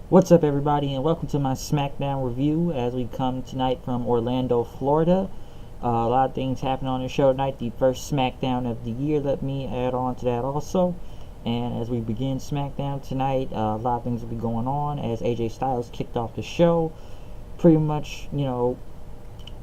What's up, everybody, and welcome to my Smackdown review as we come tonight from Orlando, Florida. A lot of things happened on the show tonight. The first Smackdown of the year, let me add on to that also. And as we begin Smackdown tonight, a lot of things will be going on as AJ Styles kicked off the show. Pretty much,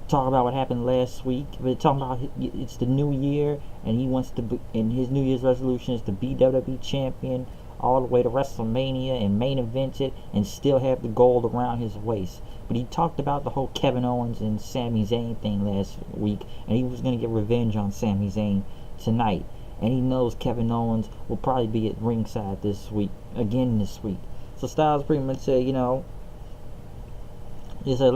talk about what happened last week. We're talking about it's the new year, and he wants to be, and his New Year's resolution is to be WWE champion all the way to WrestleMania and main event it and still have the gold around his waist. But he talked about the whole Kevin Owens and Sami Zayn thing last week, and he was going to get revenge on Sami Zayn tonight. And he knows Kevin Owens will probably be at ringside this week, again this week. So Styles pretty much said, he said,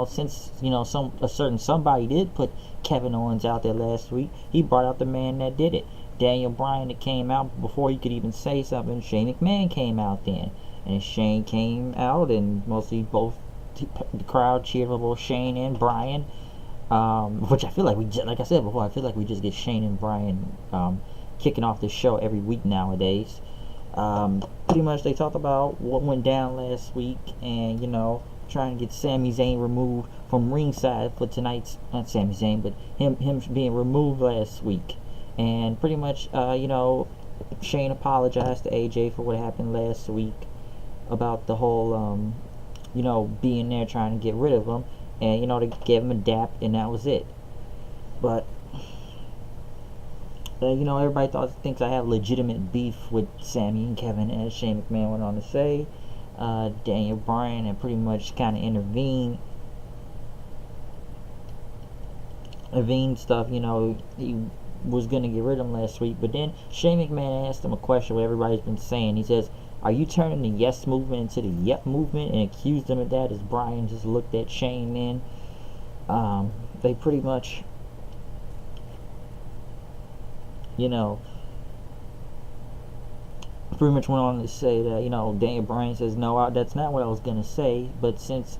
since a certain somebody did put Kevin Owens out there last week, he brought out the man that did it. Daniel Bryan that came out before he could even say something. Shane McMahon came out then, and Shane came out, and mostly both the crowd cheered for both Shane and Bryan. Which I feel like like I said before, I feel like we just get Shane and Bryan kicking off the show every week nowadays. Pretty much they talked about what went down last week, and trying to get Sami Zayn removed from ringside for tonight's, not Sami Zayn, but him being removed last week. And pretty much, Shane apologized to AJ for what happened last week about the whole, being there trying to get rid of him. And, they gave him a dap, and that was it. But, everybody thinks I have legitimate beef with Sami and Kevin, as Shane McMahon went on to say. Daniel Bryan had pretty much kind of intervened stuff. He was going to get rid of him last week, but then Shane McMahon asked him a question what everybody's been saying. He says, are you turning the yes movement into the yep movement, and accused him of that as Bryan just looked at Shane then. They pretty much went on to say that, Daniel Bryan says, no, that's not what I was going to say, but since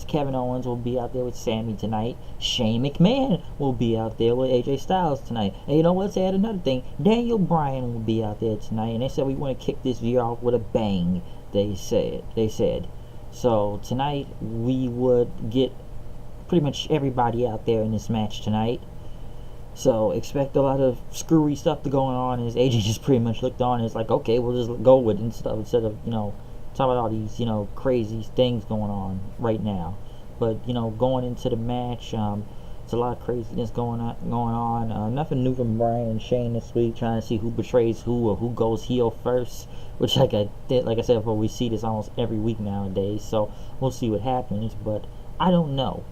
Kevin Owens will be out there with Sami tonight, Shane McMahon will be out there with AJ Styles tonight. And let's add another thing. Daniel Bryan will be out there tonight, and they said we want to kick this year off with a bang, they said. So tonight we would get pretty much everybody out there in this match tonight. So expect a lot of screwy stuff to going on, as AJ just pretty much looked on and it's like, okay, we'll just go with it and stuff instead of, talking about all these, crazy things going on right now. But, going into the match, it's a lot of craziness going on. Nothing new from Bryan and Shane this week, trying to see who betrays who or who goes heel first, which like I said before, we see this almost every week nowadays. So we'll see what happens, but I don't know.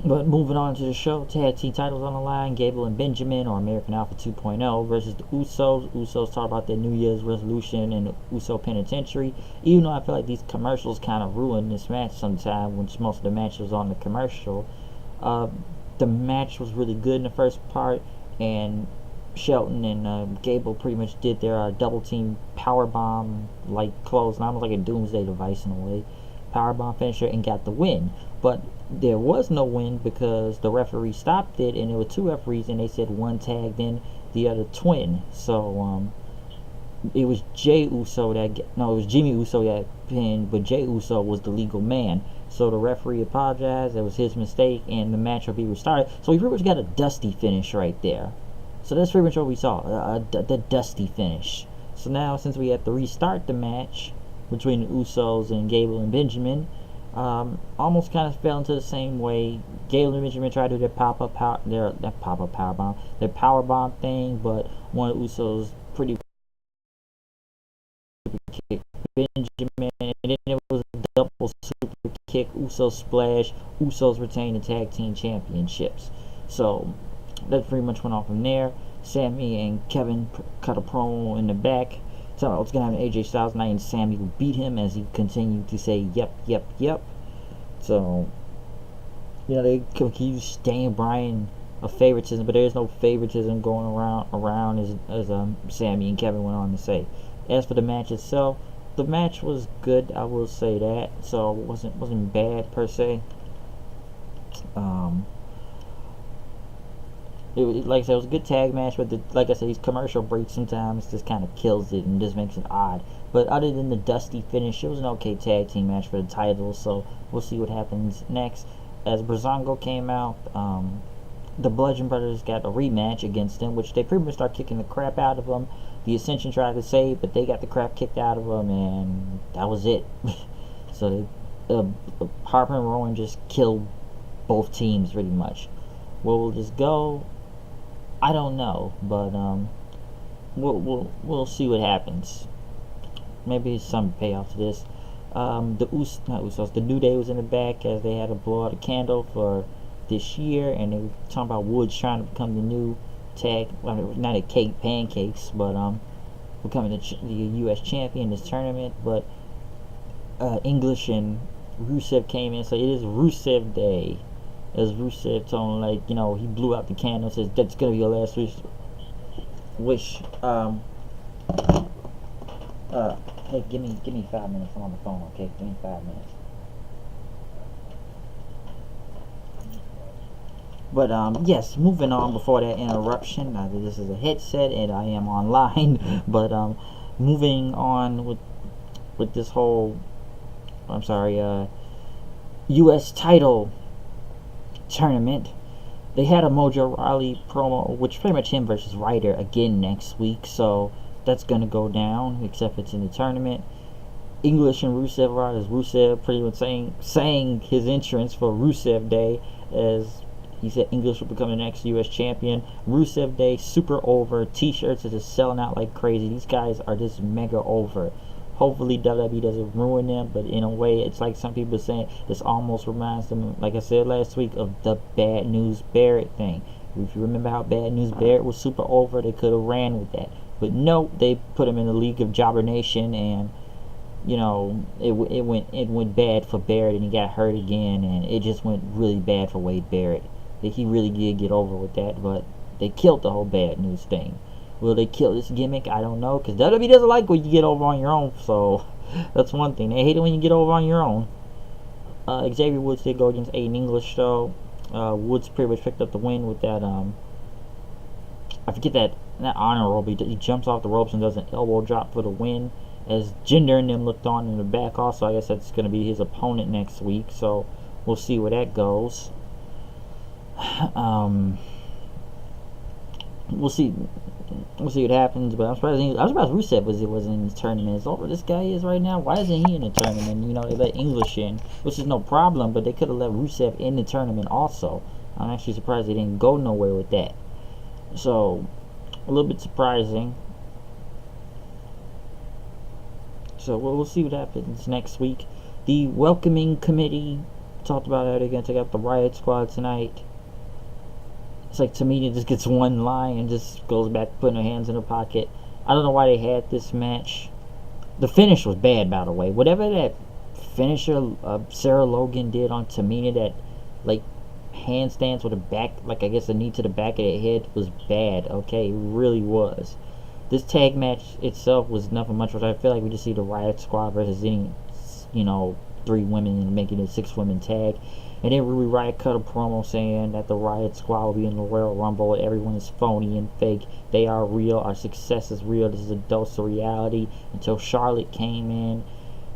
But moving on to the show, tag team titles on the line. Gable and Benjamin, or American Alpha 2.0, versus the Usos. Usos talk about their New Year's resolution and the Uso Penitentiary. Even though I feel like these commercials kind of ruined this match sometime, which most of the match was on the commercial. The match was really good in the first part, and Shelton and Gable pretty much did their double team powerbomb like close, almost like a doomsday device in a way. Powerbomb finisher and got the win. But there was no win because the referee stopped it, and there were two referees, and they said one tagged in the other twin. So it was Jimmy Uso that pinned, but Jey Uso was the legal man. So the referee apologized. It was his mistake, and the match will be restarted. So we pretty much got a dusty finish right there. So that's pretty much what we saw, the dusty finish. So now, since we have to restart the match between the Usos and Gable and Benjamin, almost kind of fell into the same way. Gable and Benjamin tried to do their power bomb thing, but one of the Usos pretty kick Benjamin, and then it was a double super kick, Usos splash. Usos retained the tag team championships. So that pretty much went on from there. Sami and Kevin cut a promo in the back. So what's going to happen to AJ Styles tonight, and Sami will beat him as he continued to say, yep. So, they accuse Daniel Bryan of favoritism, but there's no favoritism going around as Sami and Kevin went on to say. As for the match itself, the match was good, I will say that. So it wasn't bad per se. like I said, it was a good tag match, but like I said, these commercial breaks sometimes just kind of kills it and just makes it odd. But other than the dusty finish, it was an okay tag team match for the title. So we'll see what happens next. As Brazongo came out, the Bludgeon Brothers got a rematch against them, which they pretty much start kicking the crap out of them. The Ascension tried to save, but they got the crap kicked out of them, and that was it. So Harper and Rowan just killed both teams pretty much. Where will this go? I don't know, but we'll see what happens. Maybe some payoff to this. The Usos, the New Day was in the back as they had to blow out a candle for this year, and they were talking about Woods trying to become the new tag, not a cake pancakes, but becoming the U.S. champion in this tournament. But English and Rusev came in, so it is Rusev Day. As Rusev told him, like, you know, he blew out the candle, says that's gonna be your last wish. Hey, give me 5 minutes. I'm on the phone, okay? Give me 5 minutes. But yes, moving on before that interruption. This is a headset and I am online. But moving on with this whole, U.S. title tournament. They had a Mojo Rawley promo, which pretty much him versus Ryder again next week. So that's gonna go down, except it's in the tournament. English and Rusev Rod, as Rusev pretty much saying his entrance for Rusev Day, as he said English will become the next U.S. champion. Rusev Day, super over. T-shirts are just selling out like crazy. These guys are just mega over. Hopefully WWE doesn't ruin them, but in a way, it's like some people are saying, this almost reminds them, like I said last week, of the Bad News Barrett thing. If you remember how Bad News Barrett was super over, they could have ran with that. But no, they put him in the League of Jobber Nation, and you know, it went bad for Barrett, and he got hurt again, and it just went really bad for Wade Barrett. He really did get over with that, but they killed the whole Bad News thing. Will they kill this gimmick? I don't know, because WWE doesn't like when you get over on your own, so that's one thing. They hate it when you get over on your own. Xavier Woods did go against Aiden English, though. Woods pretty much picked up the win with that, I forget that honor roll, but he jumps off the ropes and does an elbow drop for the win, as Jinder and them looked on in the back also. I guess that's going to be his opponent next week, so we'll see where that goes. We'll see what happens, but I'm surprised Rusev wasn't in the tournament. As over this guy is right now, why isn't he in the tournament? You know, they let English in, which is no problem, but they could have let Rusev in the tournament also. I'm actually surprised they didn't go nowhere with that. So, a little bit surprising. So we'll see what happens next week. The welcoming committee talked about how they're going to take out the Riot Squad tonight. It's like Tamina just gets one line and just goes back to putting her hands in her pocket. I don't know why they had this match. The finish was bad, by the way. Whatever that finisher Sarah Logan did on Tamina, that like handstands with a back, like I guess the knee to the back of the head, was bad. Okay, it really was. This tag match itself was nothing much, which I feel like we just see the Riot Squad versus any, 3 women and making it 6 women tag. And then Ruby Riott cut a promo saying that the Riot Squad will be in the Royal Rumble. Everyone is phony and fake. They are real. Our success is real. This is a dose of reality. Until Charlotte came in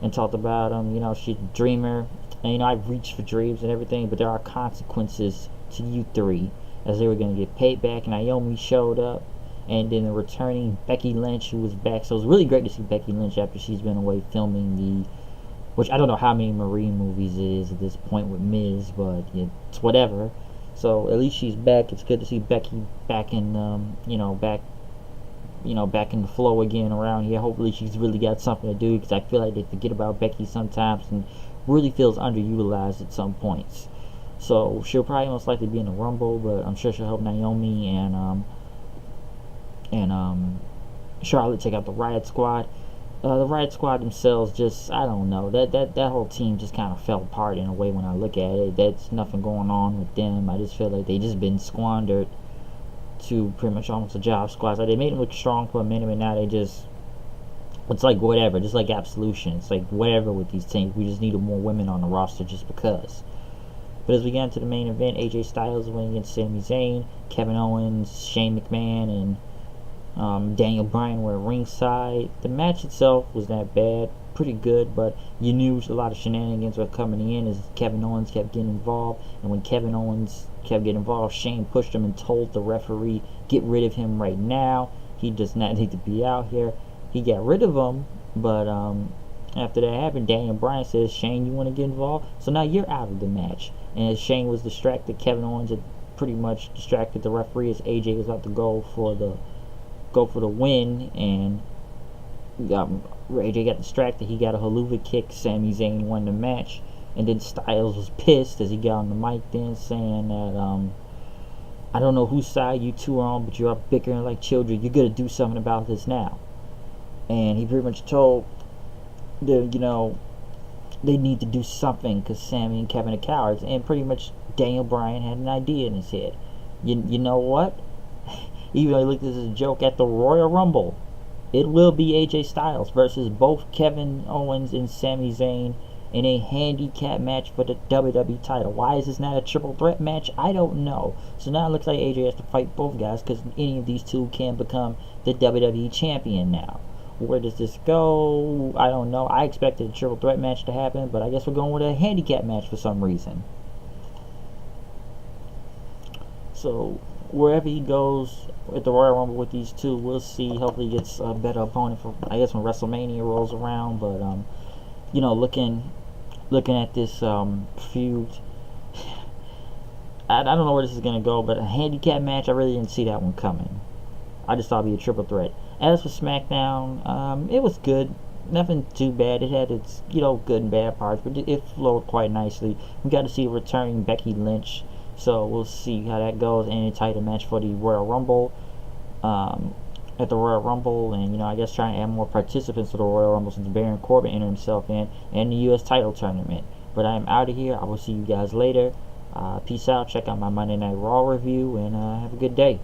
and talked about she's a dreamer. And I've reached for dreams and everything, but there are consequences to you 3, as they were going to get paid back. Naomi showed up, and then the returning Becky Lynch, who was back. So it was really great to see Becky Lynch after she's been away filming which I don't know how many Marine movies it is at this point with Miz, but it's whatever. So at least she's back. It's good to see Becky back in, back in the flow again around here. Hopefully she's really got something to do, because I feel like they forget about Becky sometimes and really feels underutilized at some points. So she'll probably most likely be in the Rumble, but I'm sure she'll help Naomi and Charlotte take out the Riot Squad. The Riot Squad themselves, just, I don't know, that whole team just kind of fell apart in a way when I look at it. That's nothing going on with them. I just feel like they just been squandered to pretty much almost a job squad. So they made them look strong for a minute, but now it's like whatever, just like Absolution. It's like whatever with these teams. We just needed more women on the roster just because. But as we get into the main event, AJ Styles winning against Sami Zayn, Kevin Owens, Shane McMahon, and Daniel Bryan were ringside. The match itself was not bad, pretty good, but you knew a lot of shenanigans were coming in as Kevin Owens kept getting involved. And when Kevin Owens kept getting involved, Shane pushed him and told the referee, get rid of him right now. He does not need to be out here. He got rid of him, but after that happened, Daniel Bryan says, Shane, you want to get involved? So now you're out of the match. And as Shane was distracted, Kevin Owens had pretty much distracted the referee as AJ was about to go for the win, and AJ got distracted. He got a haluva kick. Sami Zayn won the match, and then Styles was pissed as he got on the mic then saying that I don't know whose side you two are on, but you're bickering like children. You're gonna do something about this now. And he pretty much told them, they need to do something because Sami and Kevin are cowards. And pretty much Daniel Bryan had an idea in his head. You know what? Even though he looked at this as a joke, at the Royal Rumble, it will be AJ Styles versus both Kevin Owens and Sami Zayn in a handicap match for the WWE title. Why is this not a triple threat match? I don't know. So now it looks like AJ has to fight both guys because any of these two can become the WWE champion now. Where does this go? I don't know. I expected a triple threat match to happen, but I guess we're going with a handicap match for some reason. So wherever he goes at the Royal Rumble with these two, we'll see. Hopefully he gets a better opponent for, I guess, when WrestleMania rolls around. But looking at this feud, I don't know where this is gonna go, but a handicap match, I really didn't see that one coming. I just thought it'd be a triple threat. As for Smackdown, it was good. Nothing too bad. It had its, good and bad parts, but it flowed quite nicely. We got to see a returning Becky Lynch, so we'll see how that goes. And a title match for the Royal Rumble, at the Royal Rumble, and I guess trying to add more participants to the Royal Rumble since Baron Corbin entered himself in, and the U.S. title tournament. But I'm out of here. I will see you guys later. Peace out. Check out my Monday Night Raw review, and have a good day.